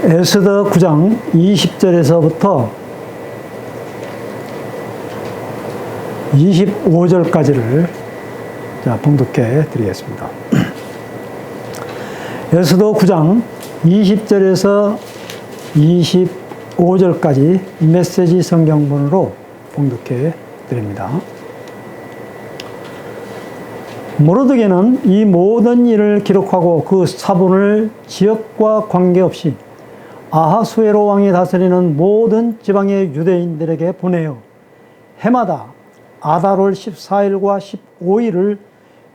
에스더 9장 20절에서부터 25절까지를 봉독해 드리겠습니다. 에스더 9장 20절에서 25절까지 메시지 성경본으로 봉독해 드립니다. 모르드게는 이 모든 일을 기록하고 그 사본을 지역과 관계없이 아하수에로 왕이 다스리는 모든 지방의 유대인들에게 보내어 해마다 아달월 14일과 15일을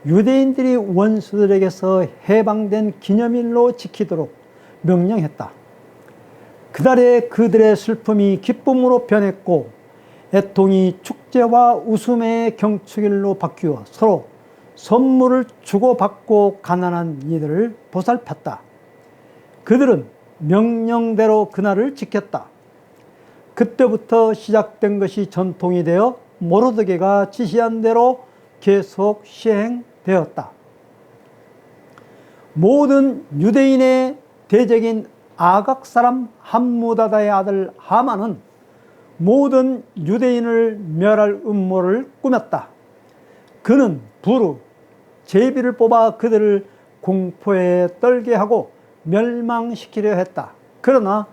유대인들이 원수들에게서 해방된 기념일로 지키도록 명령했다. 그날에 그들의 슬픔이 기쁨으로 변했고 애통이 축제와 웃음의 경축일로 바뀌어 서로 선물을 주고받고 가난한 이들을 보살폈다. 그들은 명령대로 그날을 지켰다. 그때부터 시작된 것이 전통이 되어 모르드게가 지시한 대로 계속 시행되었다. 모든 유대인의 대적인 아각 사람 함무다다의 아들 하만은 모든 유대인을 멸할 음모를 꾸몄다. 그는 부르, 제비를 뽑아 그들을 공포에 떨게 하고 멸망시키려 했다. 그러나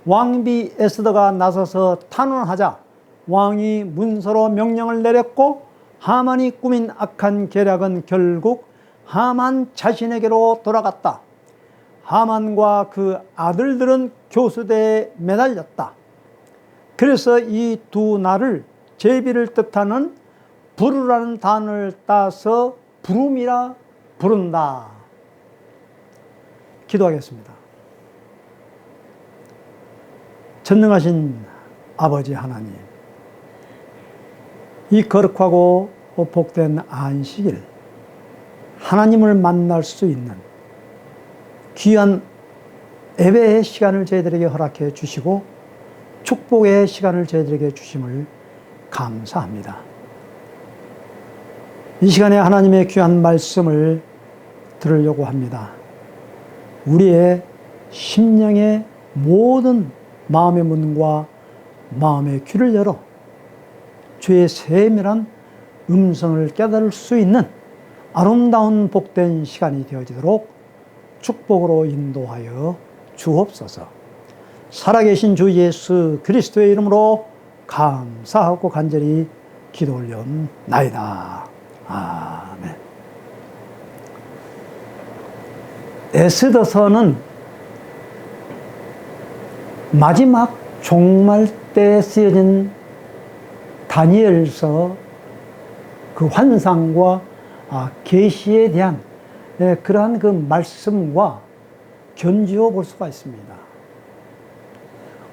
왕비 에스더가 나서서 탄원하자 왕이 문서로 명령을 내렸고 하만이 꾸민 악한 계략은 결국 하만 자신에게로 돌아갔다. 하만과 그 아들들은 교수대에 매달렸다. 그래서 이 두 날을 제비를 뜻하는 부르라는 단어를 따서 부름이라 부른다. 기도하겠습니다. 전능하신 아버지 하나님, 이 거룩하고 복된 안식일, 하나님을 만날 수 있는 귀한 예배의 시간을 저희들에게 허락해 주시고 축복의 시간을 저희들에게 주심을 감사합니다. 이 시간에 하나님의 귀한 말씀을 들으려고 합니다. 우리의 심령의 모든 마음의 문과 마음의 귀를 열어 주의 세밀한 음성을 깨달을 수 있는 아름다운 복된 시간이 되어지도록 축복으로 인도하여 주옵소서. 살아계신 주 예수 그리스도의 이름으로 감사하고 간절히 기도 올려옵나이다. 아멘. 에스더서는 마지막 종말 때 쓰여진 다니엘서 그 환상과 계시에 대한 그러한 그 말씀과 견주어 볼 수가 있습니다.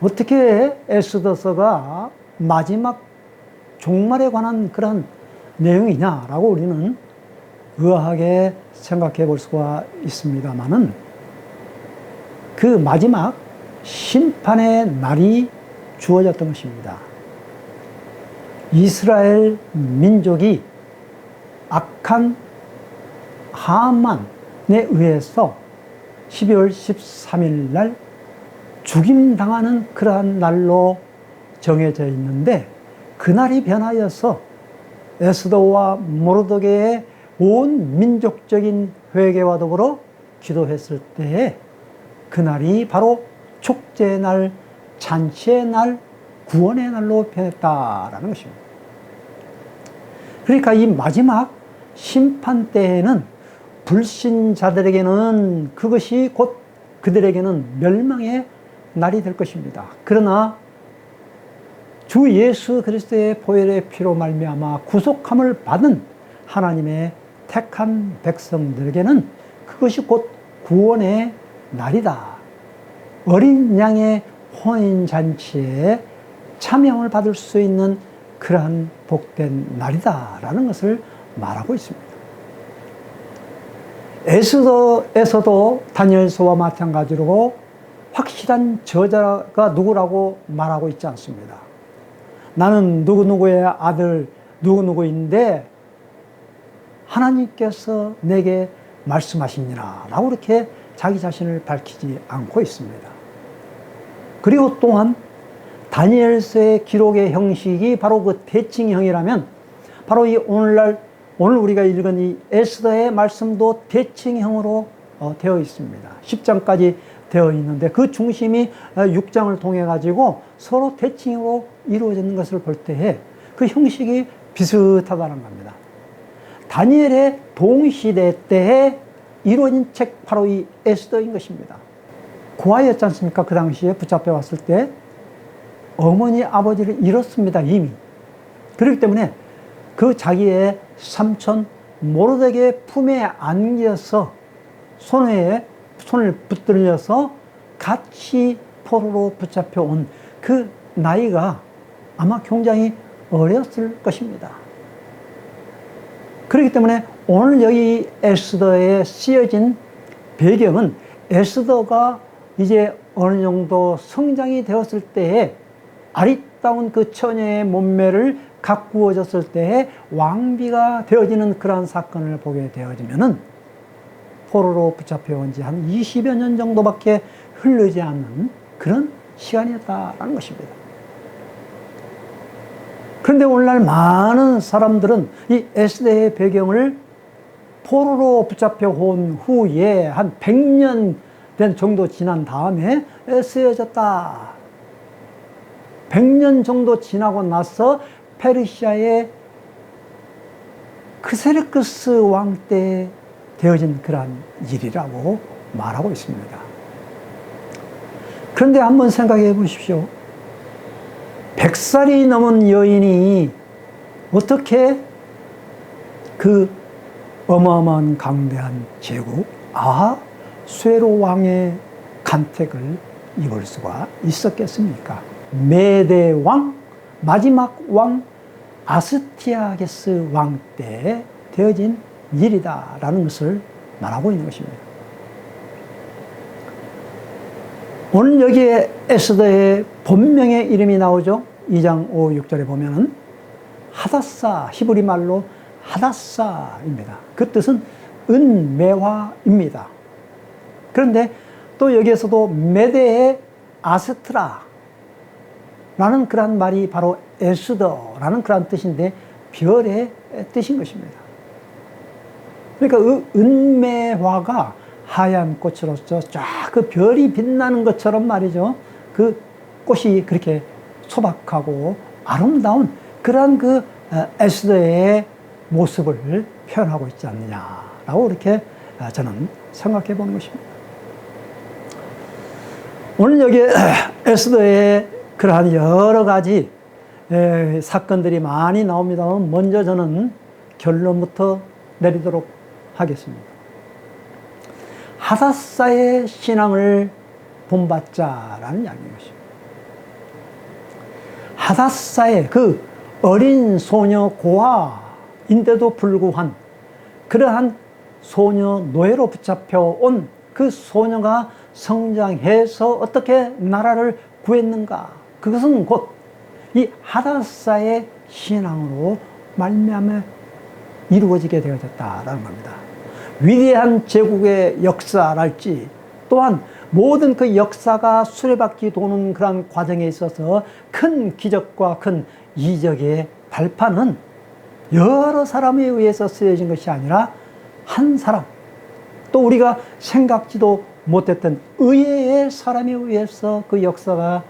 어떻게 에스더서가 마지막 종말에 관한 그런 내용이냐라고 우리는 의아하게 생각해 볼 수가 있습니다만은 그 마지막 심판의 날이 주어졌던 것입니다. 이스라엘 민족이 악한 하만에 의해서 12월 13일 날 죽임당하는 그러한 날로 정해져 있는데 그날이 변하여서 에스더와 모르드게의 온 민족적인 회개와 더불어 기도했을 때에 그날이 바로 축제의 날, 잔치의 날, 구원의 날로 변했다라는 것입니다. 그러니까 이 마지막 심판 때에는 불신자들에게는 그것이 곧 그들에게는 멸망의 날이 될 것입니다. 그러나 주 예수 그리스도의 보혈의 피로 말미암아 구속함을 받은 하나님의 택한 백성들에게는 그것이 곧 구원의 날이다. 어린 양의 혼인잔치에 참여를 받을 수 있는 그러한 복된 날이다라는 것을 말하고 있습니다. 에스더에서도 다니엘서와 마찬가지로 확실한 저자가 누구라고 말하고 있지 않습니다. 나는 누구누구의 아들 누구누구인데 하나님께서 내게 말씀하시니라 라고 이렇게 자기 자신을 밝히지 않고 있습니다. 그리고 또한 다니엘서의 기록의 형식이 바로 그 대칭형이라면 바로 이 오늘 우리가 읽은 이 에스더의 말씀도 대칭형으로 되어 있습니다. 10장까지 되어 있는데 그 중심이 6장을 통해 가지고 서로 대칭으로 이루어지는 것을 볼 때에 그 형식이 비슷하다는 겁니다. 다니엘의 동시대 때에 이루어진 책 바로 이 에스더인 것입니다. 고아였지 않습니까? 그 당시에 붙잡혀 왔을 때 어머니 아버지를 잃었습니다. 이미. 그렇기 때문에 그 자기의 삼촌 모르드게의 품에 안겨서 손을 붙들려서 같이 포로로 붙잡혀 온 그 나이가 아마 굉장히 어렸을 것입니다. 그렇기 때문에 오늘 여기 에스더에 쓰여진 배경은 에스더가 이제 어느 정도 성장이 되었을 때에 아리따운 그 처녀의 몸매를 가꾸어졌을 때에 왕비가 되어지는 그러한 사건을 보게 되어지면은 포로로 붙잡혀 온 지 한 20여 년 정도밖에 흐르지 않는 그런 시간이었다라는 것입니다. 그런데 오늘날 많은 사람들은 이 에스더의 배경을 포로로 붙잡혀 온 후에 한 100년 된 정도 지난 다음에 쓰여졌다. 100년 정도 지나고 나서 페르시아의 크세르크스 왕 때 되어진 그러한 일이라고 말하고 있습니다. 그런데 한번 생각해 보십시오. 100살이 넘은 여인이 어떻게 그 어마어마한 강대한 제국 쇠로 왕의 간택을 입을 수가 있었겠습니까? 메대 왕, 마지막 왕 아스티아게스 왕 때 되어진 일이다라는 것을 말하고 있는 것입니다. 오늘 여기에 에스더의 본명의 이름이 나오죠. 2장 5, 6절에 보면은 하다사, 히브리 말로 하다사입니다. 그 뜻은 은메화입니다. 그런데 또 여기에서도 메대의 아스트라라는 그런 말이 바로 에스더라는 그런 뜻인데 별의 뜻인 것입니다. 그러니까 은메화가 하얀 꽃으로서 쫙 그 별이 빛나는 것처럼 말이죠. 그 꽃이 그렇게 소박하고 아름다운 그러한 그 에스더의 모습을 표현하고 있지 않느냐라고 이렇게 저는 생각해 보는 것입니다. 오늘 여기 에스더의 그러한 여러 가지 사건들이 많이 나옵니다만 먼저 저는 결론부터 내리도록 하겠습니다. 하다사의 신앙을 본받자라는 이야기인 것입니다. 하다사의 그 어린 소녀 고아인데도 불구한 그러한 소녀 노예로 붙잡혀 온 그 소녀가 성장해서 어떻게 나라를 구했는가? 그것은 곧 이 하다사의 신앙으로 말미암아 이루어지게 되어졌다라는 겁니다. 위대한 제국의 역사랄지 또한 모든 그 역사가 수레바퀴 도는 그런 과정에 있어서 큰 기적과 큰 이적의 발판은 여러 사람에 의해서 쓰여진 것이 아니라 한 사람, 또 우리가 생각지도 못했던 의외의 사람에 의해서 그 역사가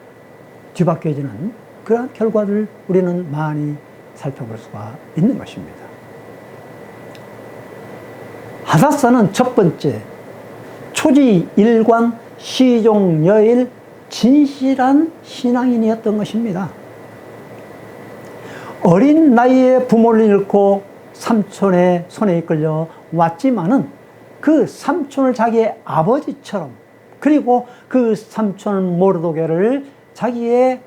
뒤바뀌어지는 그런 결과를 우리는 많이 살펴볼 수가 있는 것입니다. 하다사는 첫 번째, 초지 일관 시종 여일 진실한 신앙인이었던 것입니다. 어린 나이에 부모를 잃고 삼촌의 손에 이끌려 왔지만은 그 삼촌을 자기의 아버지처럼, 그리고 그 삼촌 모르드게를 자기의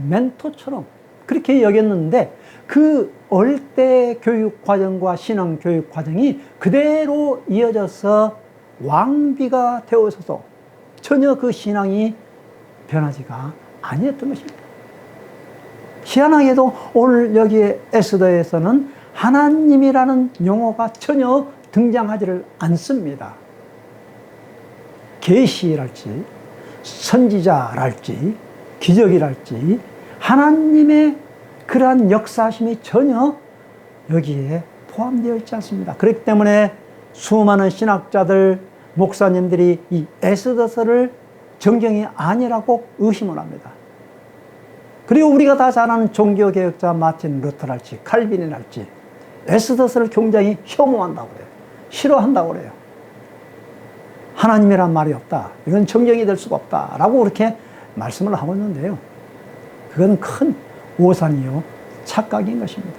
멘토처럼 그렇게 여겼는데 그 어릴 때 교육 과정과 신앙 교육 과정이 그대로 이어져서 왕비가 되어서도 전혀 그 신앙이 변하지가 아니었던 것입니다. 희한하게도 오늘 여기 에스더에서는 하나님이라는 용어가 전혀 등장하지를 않습니다. 계시랄지 선지자랄지 기적이랄지 하나님의 그러한 역사심이 전혀 여기에 포함되어 있지 않습니다. 그렇기 때문에 수많은 신학자들, 목사님들이 이 에스더서를 정경이 아니라고 의심을 합니다. 그리고 우리가 다 잘 아는 종교개혁자 마틴 루터랄지 칼빈이랄지 에스더서를 굉장히 혐오한다고 그래요. 싫어한다고 그래요. 하나님이란 말이 없다. 이건 정경이 될 수가 없다. 라고 그렇게 말씀을 하고 있는데요. 그건 큰 오산이요. 착각인 것입니다.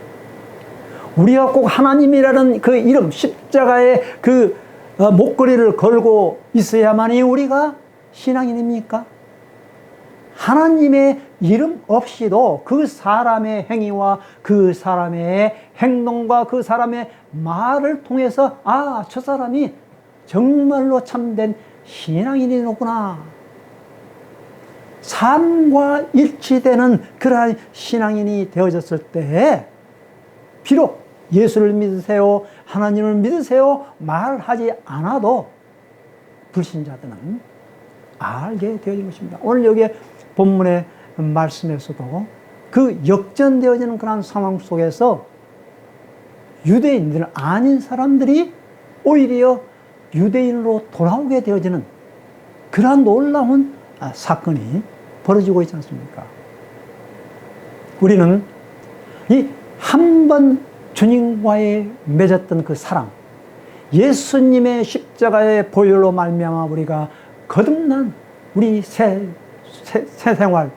우리가 꼭 하나님이라는 그 이름, 십자가의 그 목걸이를 걸고 있어야만이 우리가 신앙인입니까? 하나님의 이름 없이도 그 사람의 행위와 그 사람의 행동과 그 사람의 말을 통해서 아, 저 사람이 정말로 참된 신앙인이로구나. 삶과 일치되는 그러한 신앙인이 되어졌을 때에 비록 예수를 믿으세요, 하나님을 믿으세요 말하지 않아도 불신자들은 알게 되어진 것입니다. 오늘 여기 본문의 말씀에서도 그 역전되어지는 그런 상황 속에서 유대인들 아닌 사람들이 오히려 유대인으로 돌아오게 되어지는 그러한 놀라운 사건이 벌어지고 있지 않습니까? 우리는 이 한 번 주님과의 맺었던 그 사랑, 예수님의 십자가의 보혈로 말미암아 우리가 거듭난 우리 새 생활,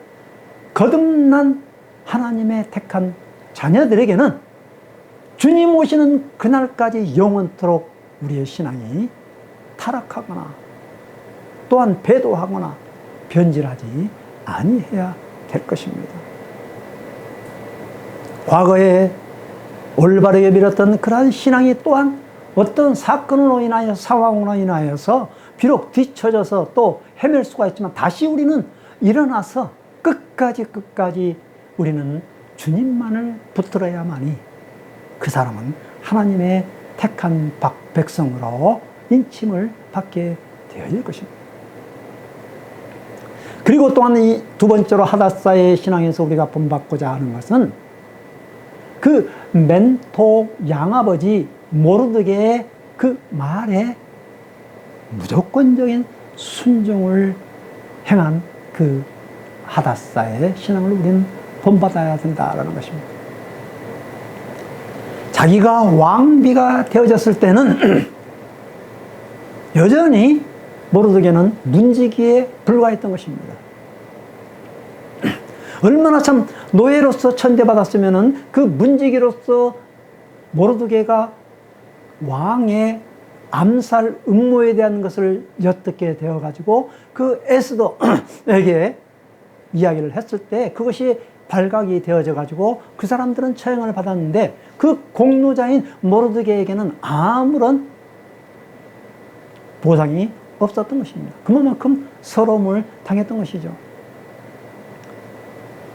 거듭난 하나님의 택한 자녀들에게는 주님 오시는 그날까지 영원토록 우리의 신앙이 타락하거나 또한 배도하거나 변질하지 아니해야 될 것입니다. 과거에 올바르게 밀었던 그러한 신앙이 또한 어떤 사건으로 인하여 상황으로 인하여서 비록 뒤처져서 또 헤맬 수가 있지만 다시 우리는 일어나서 끝까지 우리는 주님만을 붙들어야만이 그 사람은 하나님의 택한 백성으로 인침을 받게 되어질 것입니다. 그리고 또한 이 두 번째로 하닷사의 신앙에서 우리가 본받고자 하는 것은 그 멘토 양아버지 모르드게의 그 말에 무조건적인 순종을 행한 그 하닷사의 신앙을 우리는 본받아야 된다라는 것입니다. 자기가 왕비가 되어졌을 때는 여전히 모르드게는 문지기에 불과했던 것입니다. 얼마나 참 노예로서 천대받았으면은 그 문지기로서 모르드게가 왕의 암살 음모에 대한 것을 엿듣게 되어가지고 그 에스더에게 이야기를 했을 때 그것이 발각이 되어져 가지고 그 사람들은 처형을 받았는데 그 공로자인 모르드게에게는 아무런 보상이 없었던 것입니다. 그만큼 서러움을 당했던 것이죠.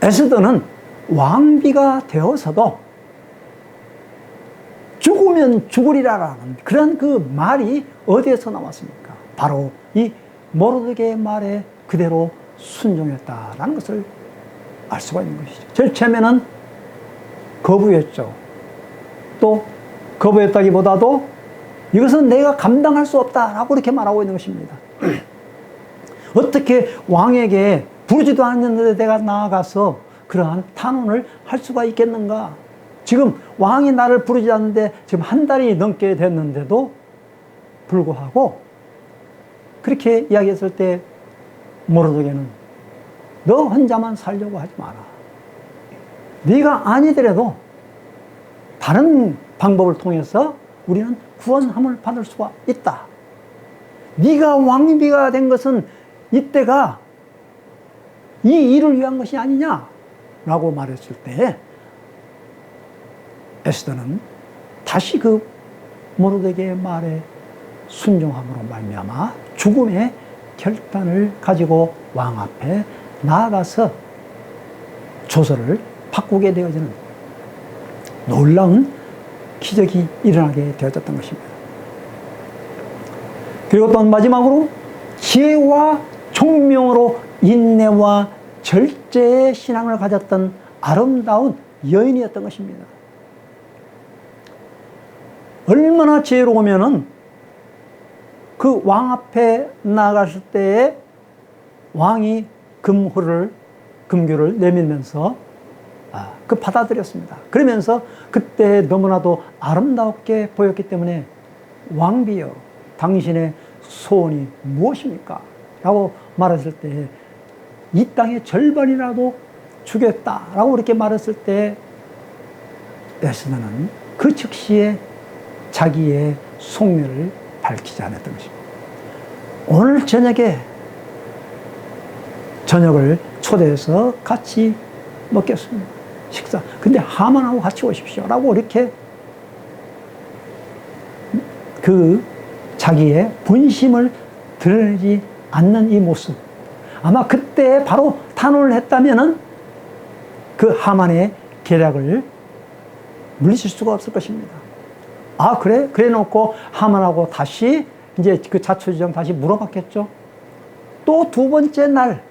에스더는 왕비가 되어서도 죽으면 죽으리라라는 그런 그 말이 어디에서 나왔습니까? 바로 이 모르드게의 말에 그대로 순종했다라는 것을 알 수가 있는 것이죠. 제일 처음에는 거부했죠. 또 거부했다기보다도 이것은 내가 감당할 수 없다라고 이렇게 말하고 있는 것입니다. 어떻게 왕에게 부르지도 않았는데 내가 나아가서 그러한 탄원을 할 수가 있겠는가? 지금 왕이 나를 부르지 않는데 지금 한 달이 넘게 됐는데도 불구하고 그렇게 이야기했을 때 모르드게는 너 혼자만 살려고 하지 마라. 네가 아니더라도 다른 방법을 통해서 우리는 구원함을 받을 수가 있다. 네가 왕비가 된 것은 이때가 이 일을 위한 것이 아니냐라고 말했을 때 에스더는 다시 그 모르드게의 말에 순종함으로 말미암아 죽음의 결단을 가지고 왕 앞에 나아가서 조서를 바꾸게 되어지는 놀라운 기적이 일어나게 되어졌던 것입니다. 그리고 또 마지막으로 지혜와 총명으로 인내와 절제의 신앙을 가졌던 아름다운 여인이었던 것입니다. 얼마나 지혜로우면은 그 왕 앞에 나갔을 때에 왕이 금규를 내밀면서 그 받아들였습니다. 그러면서 그때 너무나도 아름답게 보였기 때문에 왕비여 당신의 소원이 무엇입니까? 라고 말했을 때 이 땅의 절반이라도 주겠다 라고 이렇게 말했을 때 에스더는 그 즉시에 자기의 속내를 밝히지 않았던 것입니다. 오늘 저녁을 초대해서 같이 먹겠습니다. 식사. 근데 하만하고 같이 오십시오. 라고 이렇게 그 자기의 본심을 드러내지 않는 이 모습. 아마 그때 바로 탄원을 했다면은 그 하만의 계략을 물리칠 수가 없을 것입니다. 아, 그래? 그래 놓고 하만하고 다시 이제 그 자초지정 다시 물어봤겠죠. 또 두 번째 날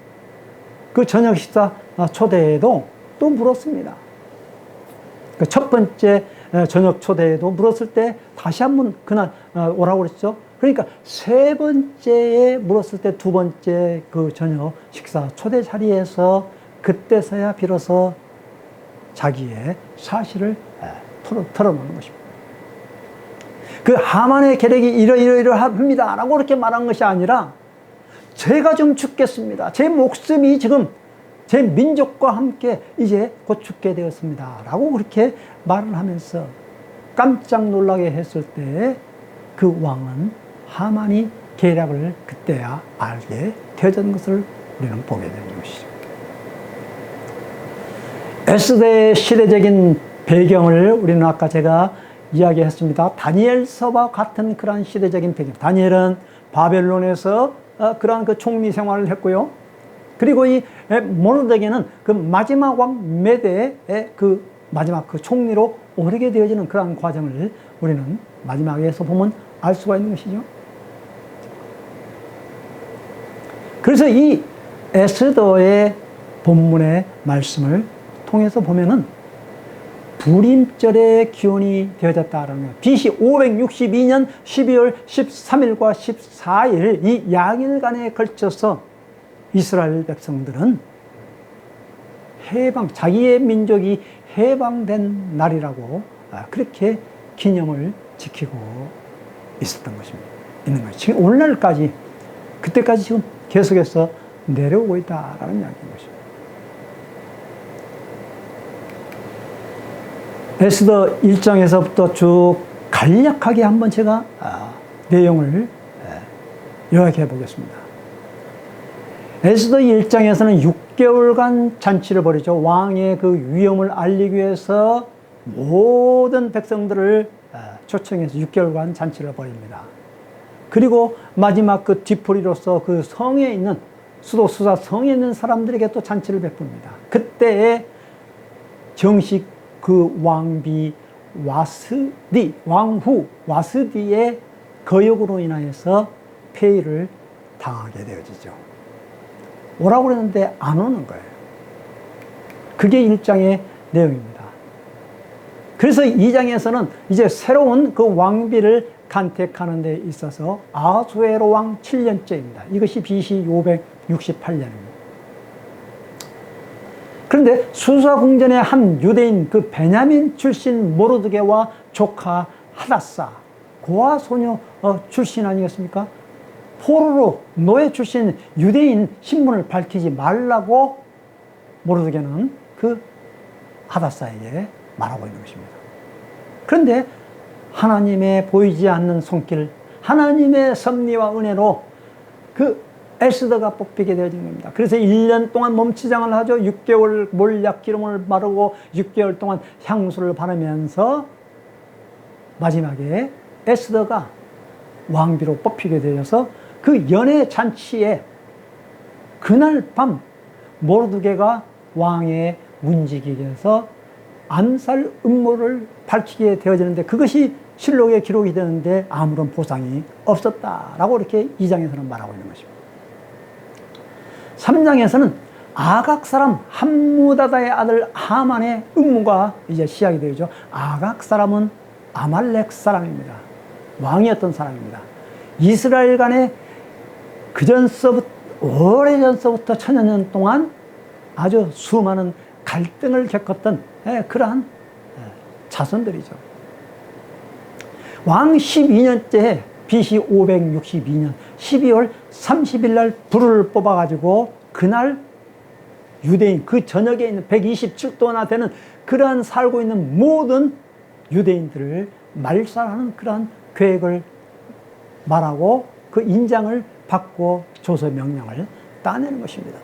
그 저녁 식사 초대에도 또 물었습니다. 그 첫 번째 저녁 초대에도 물었을 때 다시 한번 그날 오라고 그랬죠. 그러니까 세 번째에 물었을 때 두 번째 그 저녁 식사 초대 자리에서 그때서야 비로소 자기의 사실을 털어놓는 것입니다. 그 하만의 계략이 이러이러합니다 라고 그렇게 말한 것이 아니라 제가 좀 죽겠습니다. 제 목숨이 지금 제 민족과 함께 이제 곧 죽게 되었습니다 라고 그렇게 말을 하면서 깜짝 놀라게 했을 때 그 왕은 하만이 계략을 그때야 알게 되었던 것을 우리는 보게 되는 것이죠. 에스더의 시대적인 배경을 우리는 아까 제가 이야기했습니다. 다니엘서와 같은 그러한 시대적인 배경. 다니엘은 바벨론에서 그러한 그 총리 생활을 했고요. 그리고 이 모르드게는 그 마지막 왕 메대의 그 마지막 그 총리로 오르게 되어지는 그러한 과정을 우리는 마지막에서 보면 알 수가 있는 것이죠. 그래서 이 에스더의 본문의 말씀을 통해서 보면은 불임절의 기원이 되어졌다라는 거예요. BC 562년 12월 13일과 14일 이 양일간에 걸쳐서 이스라엘 백성들은 자기의 민족이 해방된 날이라고 그렇게 기념을 지키고 있었던 것입니다. 있는 거죠. 지금 오늘날까지, 그때까지 지금 계속해서 내려오고 있다라는 이야기인 것입니다. 에스더 1장에서부터 쭉 간략하게 한번 제가 내용을 요약해 보겠습니다. 에스더 1장에서는 6개월간 잔치를 벌이죠. 왕의 그 위엄을 알리기 위해서 모든 백성들을 초청해서 6개월간 잔치를 벌입니다. 그리고 마지막 그 뒤풀이로서 그 성에 있는 수도 수사 성에 있는 사람들에게 또 잔치를 베풉니다. 그때에 정식 그 왕비 왕후 와스디의 거역으로 인하여서 폐위를 당하게 되어지죠. 오라고 그랬는데 안 오는 거예요. 그게 1장의 내용입니다. 그래서 2장에서는 이제 새로운 그 왕비를 간택하는 데 있어서 아수에로 왕 7년째입니다. 이것이 BC 568년입니다. 그런데 수사궁전의 한 유대인 그 베냐민 출신 모르드게와 조카 하다사 고아 소녀 출신 아니겠습니까? 포로로 노예 출신 유대인 신분을 밝히지 말라고 모르드게는 그 하다사에게 말하고 있는 것입니다. 그런데 하나님의 보이지 않는 손길, 하나님의 섭리와 은혜로 그 에스더가 뽑히게 되어진 겁니다. 그래서 1년 동안 몸치장을 하죠. 6개월 몰약 기름을 바르고 6개월 동안 향수를 바르면서 마지막에 에스더가 왕비로 뽑히게 되어서 그 연회 잔치에 그날 밤 모르드게가 왕의 문지기에서 암살 음모를 밝히게 되어지는데 그것이 실록에 기록이 되는데 아무런 보상이 없었다라고 이렇게 2장에서는 말하고 있는 것입니다. 3장에서는 아각 사람 함무다다의 아들 하만의 음모가 이제 시작이 되죠. 아각 사람은 아말렉 사람입니다. 왕이었던 사람입니다. 이스라엘 간에 오래전서부터 천여 년 동안 아주 수많은 갈등을 겪었던 그러한 자손들이죠. 왕 12년째 BC 562년 12월 30일 날 불을 뽑아가지고 그날 유대인, 그 전역에 있는 127도나 되는 그러한 살고 있는 모든 유대인들을 말살하는 그러한 계획을 말하고 그 인장을 받고 조서 명령을 따내는 것입니다.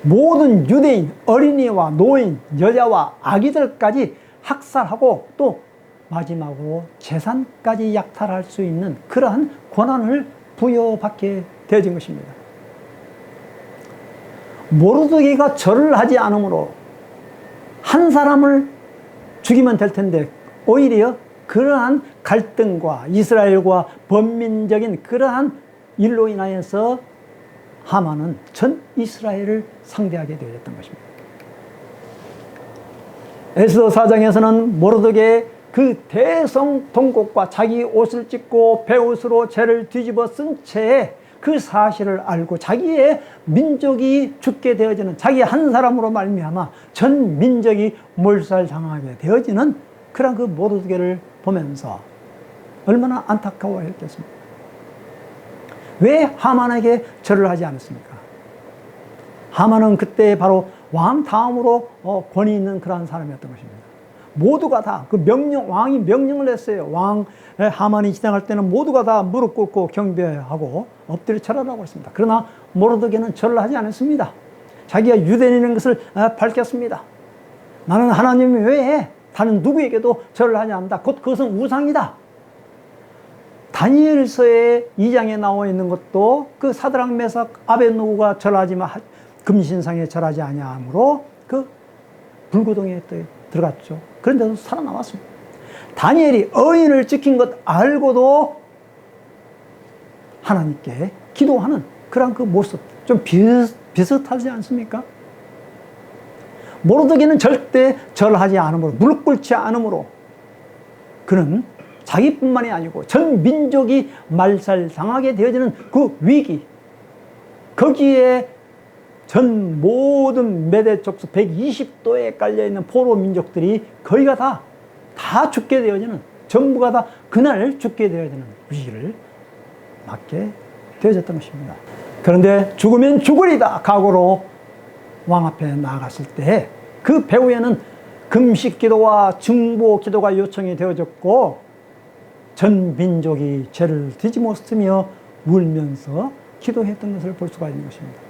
모든 유대인, 어린이와 노인, 여자와 아기들까지 학살하고 또 마지막으로 재산까지 약탈할 수 있는 그러한 권한을 부여받게 되어진 것입니다. 모르드게가 절을 하지 않으므로 한 사람을 죽이면 될 텐데 오히려 그러한 갈등과 이스라엘과 범민적인 그러한 일로 인하여서 하만은 전 이스라엘을 상대하게 되었던 것입니다. 에스더 4장에서는 모르드게의 그 대성통곡과 자기 옷을 찢고 베옷으로 죄를 뒤집어 쓴 채에 그 사실을 알고 자기의 민족이 죽게 되어지는, 자기 한 사람으로 말미암아 전 민족이 몰살당하게 되어지는 그런 그 모르드게를 보면서 얼마나 안타까워했겠습니까? 왜 하만에게 절을 하지 않았습니까? 하만은 그때 바로 왕 다음으로 권위 있는 그러한 사람이었던 것입니다. 모두가 다 그 왕이 명령을 했어요. 하만이 지나갈 때는 모두가 다 무릎 꿇고 경배하고 엎드려 절하라고 했습니다. 그러나 모르드게는 절을 하지 않았습니다. 자기가 유대인인 것을 밝혔습니다. 나는 하나님 외에 다른 누구에게도 절을 하지 않는다. 곧 그것은 우상이다. 다니엘서의 2장에 나와 있는 것도 그 사드락 메삭 아벳노고가 절하지만 금신상에 절하지 아니하므로 그 불구덩이에 들어갔죠. 그런데도 살아남았습니다. 다니엘이 어인을 지킨 것 알고도 하나님께 기도하는 그런 그 모습 좀 비슷하지 않습니까? 모르드게는 절대 절하지 않으므로, 무릎 꿇지 않으므로 그는 자기뿐만이 아니고 전 민족이 말살당하게 되어지는 그 위기, 거기에 전 모든 메대 족속 120도에 깔려있는 포로 민족들이 거의가 다 죽게 되어지는, 전부가 다 그날 죽게 되어지는 위기를 맞게 되어졌던 것입니다. 그런데 죽으면 죽으리다 각오로 왕 앞에 나아갔을 때 그 배후에는 금식 기도와 중보 기도가 요청이 되어졌고 전 민족이 죄를 뒤집어쓰며 울면서 기도했던 것을 볼 수가 있는 것입니다.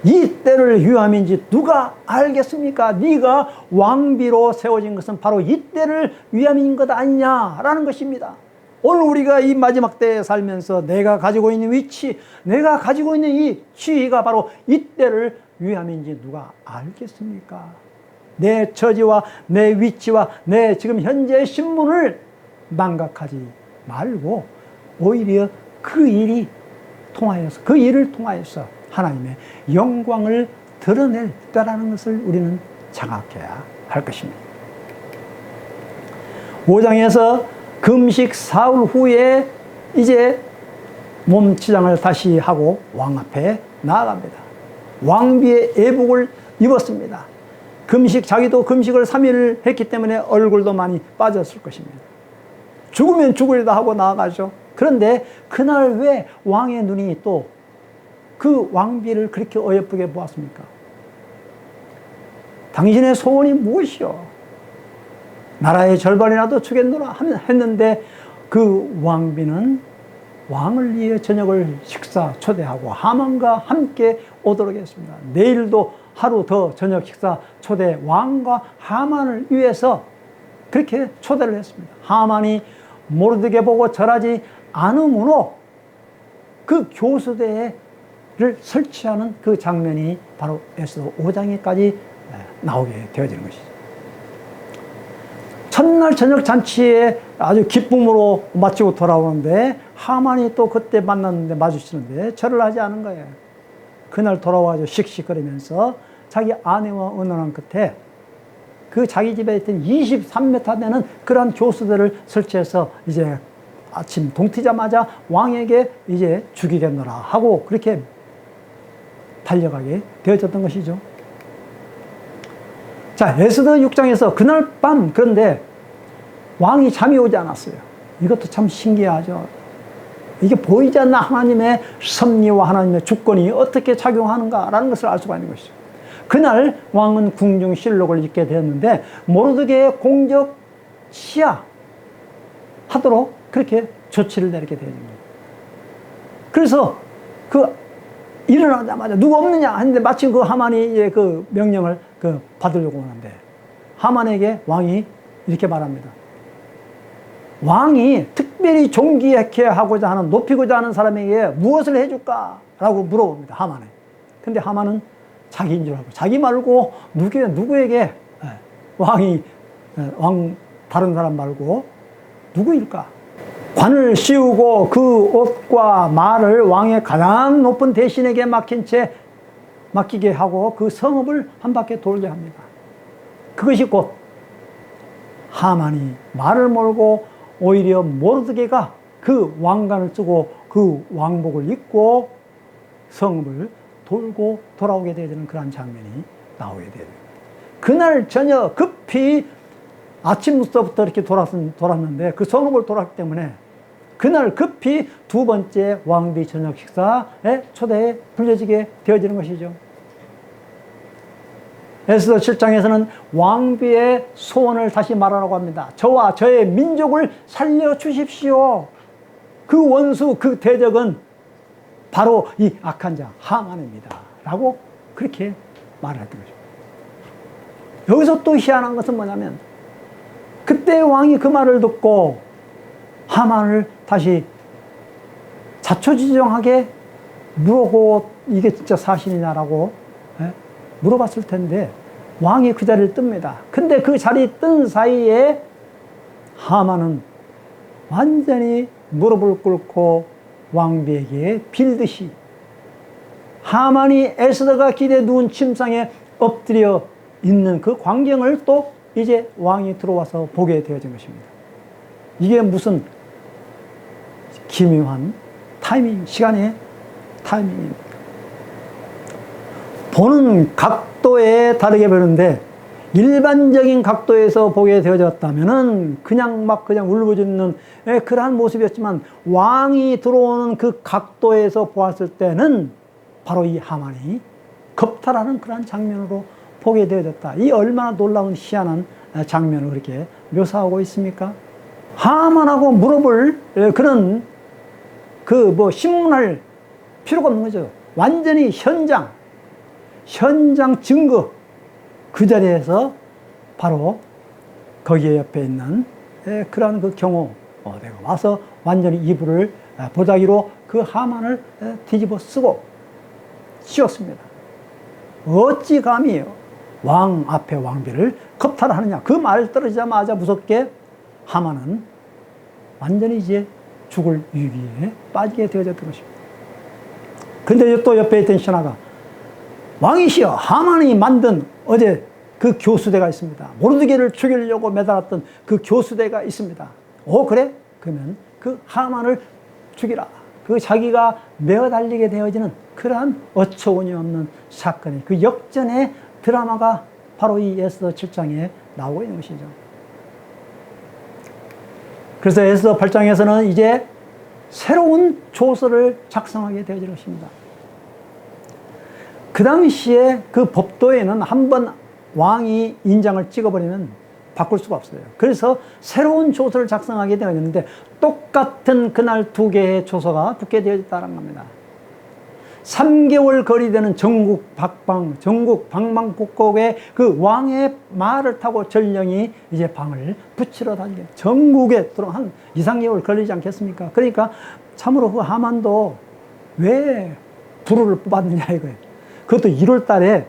이 때를 위함인지 누가 알겠습니까? 네가 왕비로 세워진 것은 바로 이 때를 위함인 것 아니냐라는 것입니다. 오늘 우리가 이 마지막 때에 살면서 내가 가지고 있는 위치, 내가 가지고 있는 이 지위가 바로 이 때를 위함인지 누가 알겠습니까? 내 처지와 내 위치와 내 지금 현재 신분을 망각하지 말고 오히려 그 일을 통하여서 하나님의 영광을 드러낼 때라는 것을 우리는 장악해야 할 것입니다. 5장에서 금식 사흘 후에 이제 몸치장을 다시 하고 왕 앞에 나아갑니다. 왕비의 예복을 입었습니다. 자기도 금식을 3일 했기 때문에 얼굴도 많이 빠졌을 것입니다. 죽으면 죽으리다 하고 나아가죠. 그런데 그날 왜 왕의 눈이 또 그 왕비를 그렇게 어여쁘게 보았습니까? 당신의 소원이 무엇이요? 나라의 절반이라도 주겠노라 했는데 그 왕비는 왕을 위해 저녁을 식사 초대하고 하만과 함께 오도록 했습니다. 내일도 하루 더 저녁 식사 초대, 왕과 하만을 위해서 그렇게 초대를 했습니다. 하만이 모르드게 보고 절하지 않으므로 그 교수대를 설치하는 그 장면이 바로 에스더 5장에까지 나오게 되어지는 것이죠. 첫날 저녁 잔치에 아주 기쁨으로 마치고 돌아오는데 하만이 또 그때 만났는데 마주치는데 절을 하지 않은 거예요. 그날 돌아와서 씩씩거리면서 자기 아내와 의논한 끝에 그 자기 집에 있던 23m 되는 그러한 교수들을 설치해서 이제 아침 동트자마자 왕에게 이제 죽이겠노라 하고 그렇게 달려가게 되어졌던 것이죠. 자, 에스더 6장에서 그날 밤, 그런데 왕이 잠이 오지 않았어요. 이것도 참 신기하죠. 이게 보이지 않는 하나님의 섭리와 하나님의 주권이 어떻게 작용하는가라는 것을 알 수가 있는 것이죠. 그날 왕은 궁중실록을 읽게 되었는데 모르드게의 공적 시야 하도록 그렇게 조치를 내리게 되어집니다. 그래서 일어나자마자 누구 없느냐 했는데 마침 그 하만이 이제 그 명령을 받으려고 하는데 하만에게 왕이 이렇게 말합니다. 왕이 특별히 존귀하게 하고자 하는, 높이고자 하는 사람에게 무엇을 해줄까? 라고 물어봅니다. 하만에. 근데 하만은 자기인 줄 알고, 자기 말고 누구에게 다른 사람 말고 누구일까? 관을 씌우고 그 옷과 말을 왕의 가장 높은 대신에게 맡기게 하고 그 성읍을 한 바퀴 돌게 합니다. 그것이 곧 하만이 말을 몰고 오히려 모르드게가 그 왕관을 쓰고 그 왕복을 입고 성읍을 돌고 돌아오게 되는 그런 장면이 나오게 돼요. 그날 저녁 급히 아침부터 이렇게 돌았는데 그 성읍을 돌았기 때문에 그날 급히 두 번째 왕비 저녁 식사에 초대에 불려지게 되어지는 것이죠. 에스더 7장에서는 왕비의 소원을 다시 말하라고 합니다. 저와 저의 민족을 살려주십시오. 그 원수, 그 대적은 바로 이 악한 자 하만입니다. 라고 그렇게 말을 했던 거죠. 여기서 또 희한한 것은 뭐냐면 그때 왕이 그 말을 듣고 하만을 다시 자초지종하게 물어보고 이게 진짜 사실이냐라고 물어봤을 텐데 왕이 그 자리를 뜹니다. 근데 그 자리 뜬 사이에 하만은 완전히 무릎을 꿇고 왕비에게 빌듯이 하만이 에스더가 길에 누운 침상에 엎드려 있는 그 광경을 또 이제 왕이 들어와서 보게 되어진 것입니다. 이게 무슨 기묘한 시간의 타이밍입니다. 보는 각도에 다르게 보는데 일반적인 각도에서 보게 되어졌다면은 그냥 울부짖는 그러한 모습이었지만 왕이 들어오는 그 각도에서 보았을 때는 바로 이 하만이 겁탈하는 그러한 장면으로 보게 되어졌다. 이 얼마나 놀라운 희한한 장면을 그렇게 묘사하고 있습니까? 하만하고 물어볼 그런 신문할 필요가 없는 거죠. 완전히 현장 증거 그 자리에서 바로 거기에 옆에 있는 그러한 그 경호 내가 와서 완전히 이불을 보자기로 그 하만을 뒤집어 쓰고 씌웠습니다. 어찌 감히 왕 앞에 왕비를 겁탈하느냐. 그 말 떨어지자마자 무섭게 하만은 완전히 이제 죽을 위기에 빠지게 되어졌던 것입니다. 근데 또 옆에 있던 신하가 왕이시여 하만이 만든 어제 그 교수대가 있습니다. 모르드게를 죽이려고 매달았던 그 교수대가 있습니다. 그래? 그러면 그 하만을 죽이라. 그 자기가 매어 달리게 되어지는 그러한 어처구니 없는 사건이 그 역전의 드라마가 바로 이 에스더 7장에 나오고 있는 것이죠. 그래서 에스더 8장에서는 이제 새로운 조서를 작성하게 되어질 것입니다. 그 당시에 그 법도에는 한번 왕이 인장을 찍어버리면 바꿀 수가 없어요. 그래서 새로운 조서를 작성하게 되었는데 똑같은 그날 두 개의 조서가 붙게 되었다는 겁니다. 3개월 거리되는 전국 방방곡곡에 그 왕의 말을 타고 전령이 이제 방을 붙이러 다니게 전국에 한 2, 3개월 걸리지 않겠습니까? 그러니까 참으로 그 하만도 왜 불후를 뽑았느냐 이거예요. 그것도 1월 달에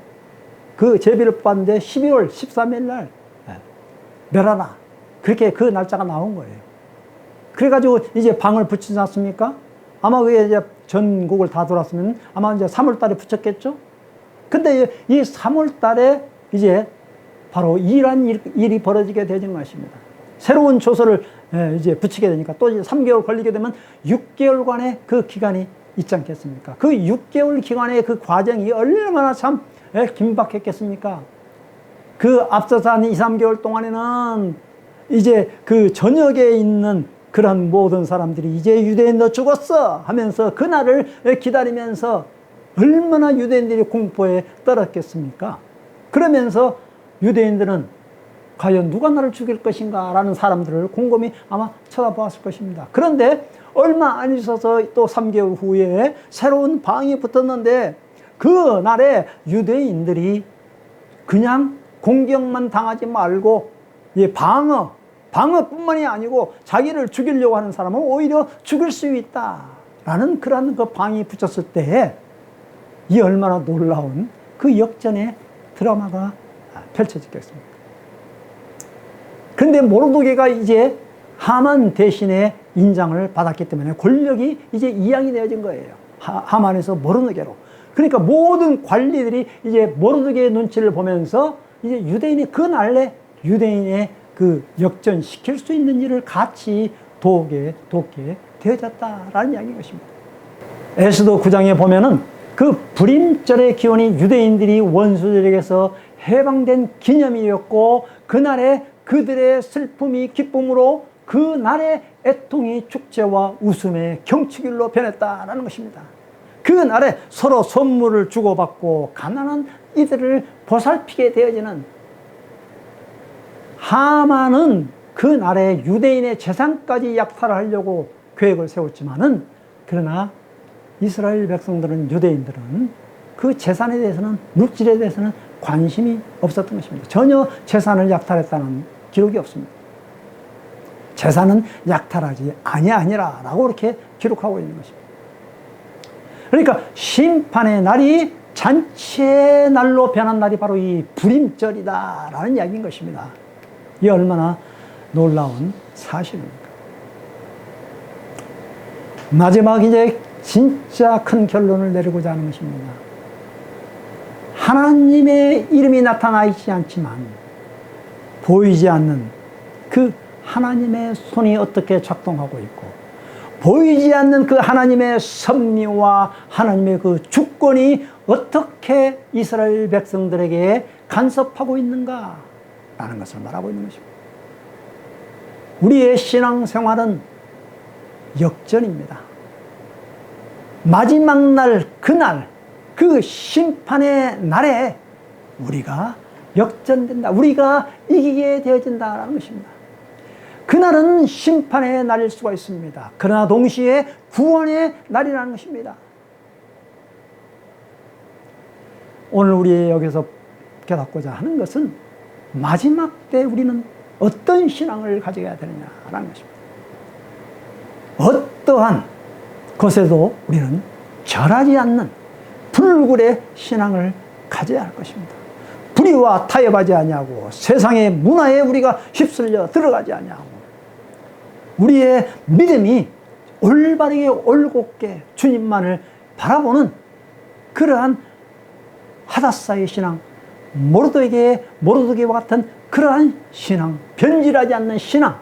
그 제비를 뽑았는데 12월 13일 날 멸하라. 그렇게 그 날짜가 나온 거예요. 그래가지고 이제 방을 붙이지 않습니까? 아마 그게 이제 전국을 다 돌았으면 아마 이제 3월 달에 붙였겠죠? 근데 이 3월 달에 이제 바로 이러한 일이 벌어지게 되는 것입니다. 새로운 조서를 이제 붙이게 되니까 또 이제 3개월 걸리게 되면 6개월간의 그 기간이 있지 않겠습니까? 그 6개월 기간의 그 과정이 얼마나 참 긴박했겠습니까? 그 앞서서 한 2, 3개월 동안에는 이제 그 전역에 있는 그런 모든 사람들이 이제 유대인 너 죽었어 하면서 그날을 기다리면서 얼마나 유대인들이 공포에 떨었겠습니까? 그러면서 유대인들은 과연 누가 나를 죽일 것인가 라는 사람들을 곰곰이 아마 쳐다보았을 것입니다. 그런데 얼마 안 있어서 또 3개월 후에 새로운 방이 붙었는데 그 날에 유대인들이 그냥 공격만 당하지 말고 방어뿐만이 아니고 자기를 죽이려고 하는 사람은 오히려 죽일 수 있다라는 그런 그 방이 붙였을 때에 이 얼마나 놀라운 그 역전의 드라마가 펼쳐지겠습니까? 그런데 모르드게가 이제 하만 대신에 인장을 받았기 때문에 권력이 이제 이양이 되어진 거예요. 하만에서 모르드게로. 그러니까 모든 관리들이 이제 모르드게의 눈치를 보면서 이제 유대인이 그 날에 유대인의 그 역전시킬 수 있는 일을 같이 돕게 되어졌다라는 이야기인 것입니다. 에스더 9장에 보면은 그 불임절의 기원이 유대인들이 원수들에게서 해방된 기념이었고 그날에 그들의 슬픔이 기쁨으로 그날의 애통이 축제와 웃음의 경축일로 변했다라는 것입니다. 그날에 서로 선물을 주고받고 가난한 이들을 보살피게 되어지는 하만은 그날에 유대인의 재산까지 약탈하려고 계획을 세웠지만은 그러나 이스라엘 백성들은 유대인들은 그 재산에 대해서는 물질에 대해서는 관심이 없었던 것입니다. 전혀 재산을 약탈했다는 기록이 없습니다. 재산은 약탈하지 아니라 라고 이렇게 기록하고 있는 것입니다. 그러니까 심판의 날이 잔치의 날로 변한 날이 바로 이 불임절이다 라는 이야기인 것입니다. 이 얼마나 놀라운 사실입니까? 마지막 이제 진짜 큰 결론을 내리고자 하는 것입니다. 하나님의 이름이 나타나 있지 않지만 보이지 않는 그 하나님의 손이 어떻게 작동하고 있고 보이지 않는 그 하나님의 섭리와 하나님의 그 주권이 어떻게 이스라엘 백성들에게 간섭하고 있는가 라는 것을 말하고 있는 것입니다. 우리의 신앙생활은 역전입니다. 마지막 날, 그날, 그 심판의 날에 우리가 역전된다. 우리가 이기게 되어진다는 것입니다. 그날은 심판의 날일 수가 있습니다. 그러나 동시에 구원의 날이라는 것입니다. 오늘 우리 여기서 깨닫고자 하는 것은 마지막 때 우리는 어떤 신앙을 가져야 되느냐라는 것입니다. 어떠한 것에도 우리는 절하지 않는 불굴의 신앙을 가져야 할 것입니다. 불의와 타협하지 아니하고 세상의 문화에 우리가 휩쓸려 들어가지 아니하고 우리의 믿음이 올바르게 올곧게 주님만을 바라보는 그러한 하닷사의 신앙, 모르드게와 같은 그러한 신앙, 변질하지 않는 신앙,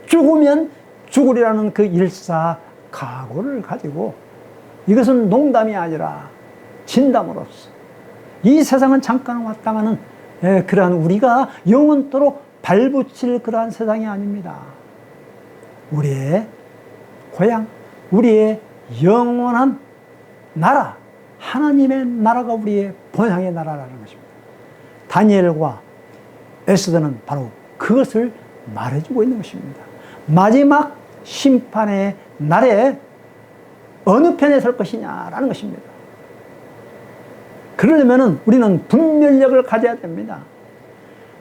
죽으면 죽으리라는 그 일사각오를 가지고 이것은 농담이 아니라 진담으로서 이 세상은 잠깐 왔다가는 그러한 우리가 영원토록 발붙일 그러한 세상이 아닙니다. 우리의 고향, 우리의 영원한 나라, 하나님의 나라가 우리의 본향의 나라라는 것입니다. 다니엘과 에스더는 바로 그것을 말해주고 있는 것입니다. 마지막 심판의 날에 어느 편에 설 것이냐라는 것입니다. 그러려면 우리는 분별력을 가져야 됩니다.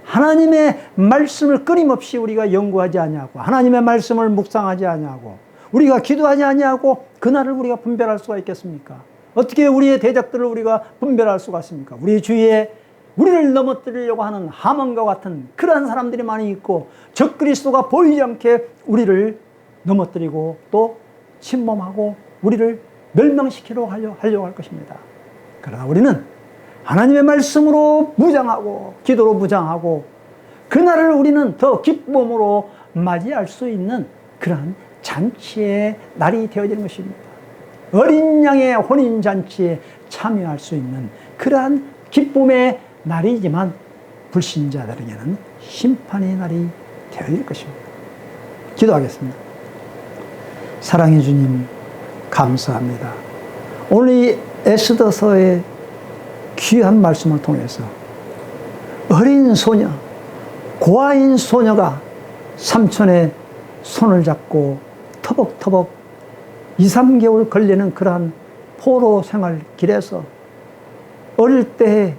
하나님의 말씀을 끊임없이 우리가 연구하지 아니하고 하나님의 말씀을 묵상하지 아니하고 우리가 기도하지 아니하고 그날을 우리가 분별할 수가 있겠습니까? 어떻게 우리의 대적들을 우리가 분별할 수가 있습니까? 우리 주위에 우리를 넘어뜨리려고 하는 하만과 같은 그러한 사람들이 많이 있고 적그리스도가 보이지 않게 우리를 넘어뜨리고 또 침범하고 우리를 멸망시키려고 하려고 할 것입니다. 그러나 우리는 하나님의 말씀으로 무장하고 기도로 무장하고 그날을 우리는 더 기쁨으로 맞이할 수 있는 그러한 잔치의 날이 되어지는 것입니다. 어린 양의 혼인잔치에 참여할 수 있는 그러한 기쁨의 날이지만 불신자들에게는 심판의 날이 되어질 것입니다. 기도하겠습니다. 사랑해 주님 감사합니다. 오늘 이 에스더서의 귀한 말씀을 통해서 어린 소녀, 고아인 소녀가 삼촌의 손을 잡고 터벅터벅 2, 3개월 걸리는 그러한 포로 생활 길에서 어릴 때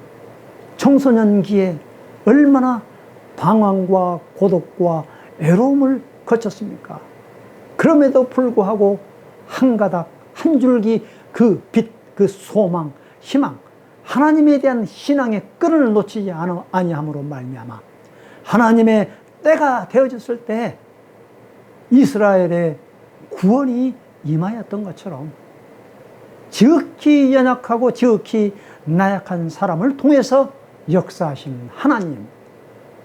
청소년기에 얼마나 방황과 고독과 애로움을 거쳤습니까? 그럼에도 불구하고 한 가닥, 한 줄기 그 빛, 그 소망, 희망, 하나님에 대한 신앙의 끈을 놓치지 아니함으로 말미암아 하나님의 때가 되어졌을 때 이스라엘의 구원이 임하였던 것처럼 지극히 연약하고 지극히 나약한 사람을 통해서 역사하신 하나님,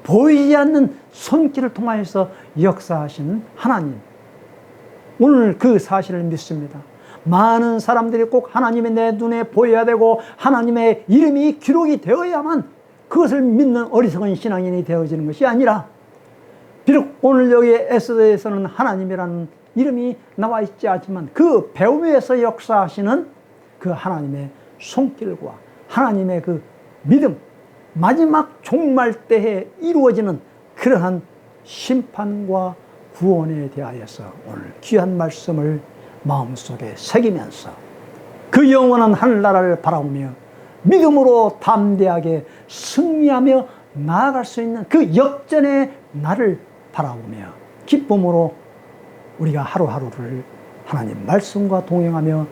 보이지 않는 손길을 통하여서 역사하시는 하나님, 오늘 그 사실을 믿습니다. 많은 사람들이 꼭 하나님의 내 눈에 보여야 되고 하나님의 이름이 기록이 되어야만 그것을 믿는 어리석은 신앙인이 되어지는 것이 아니라, 비록 오늘 여기 에스더에서는 하나님이라는 이름이 나와 있지 않지만 그 배후에서 역사하시는 그 하나님의 손길과 하나님의 그 믿음, 마지막 종말 때에 이루어지는 그러한 심판과 구원에 대하여서 오늘 귀한 말씀을 마음속에 새기면서 그 영원한 하늘나라를 바라보며 믿음으로 담대하게 승리하며 나아갈 수 있는 그 역전의 날을 바라보며 기쁨으로 우리가 하루하루를 하나님 말씀과 동행하며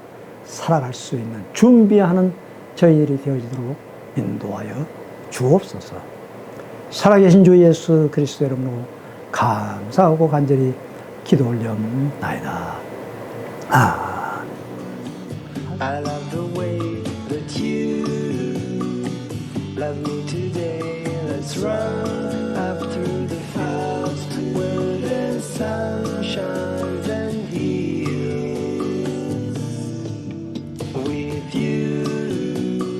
살아갈 수 있는 준비하는 저희들이 되어지도록 인도하여 주옵소서. 살아계신 주 예수 그리스도 이름으로 감사하고 간절히 기도 올려옵나이다. 아멘. I love the way that you love me today. Let's run up through the fields where the sun shines and heals. With you,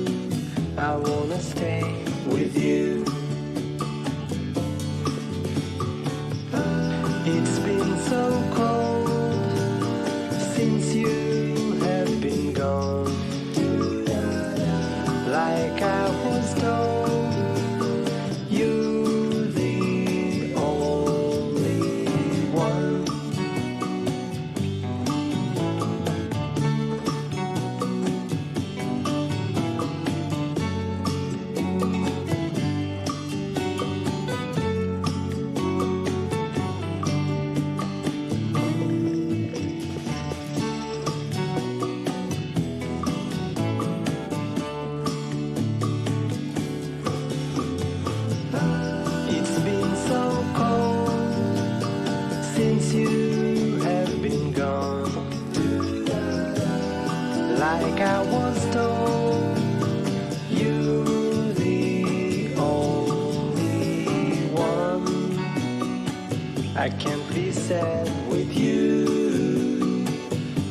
I wanna stay with you. It's been so cold since you have been gone. Like I was told, you're the only one. It's been so cold since you have been gone. Like I was told, you're the only one. I can't be sad with you.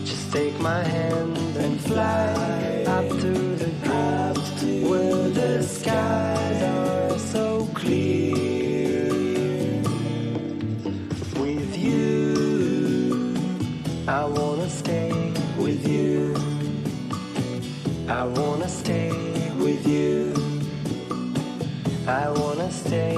Just take my hand and fly up to the clouds where the skies are so clear. With you, I wanna stay with you. I wanna stay with you. I wanna stay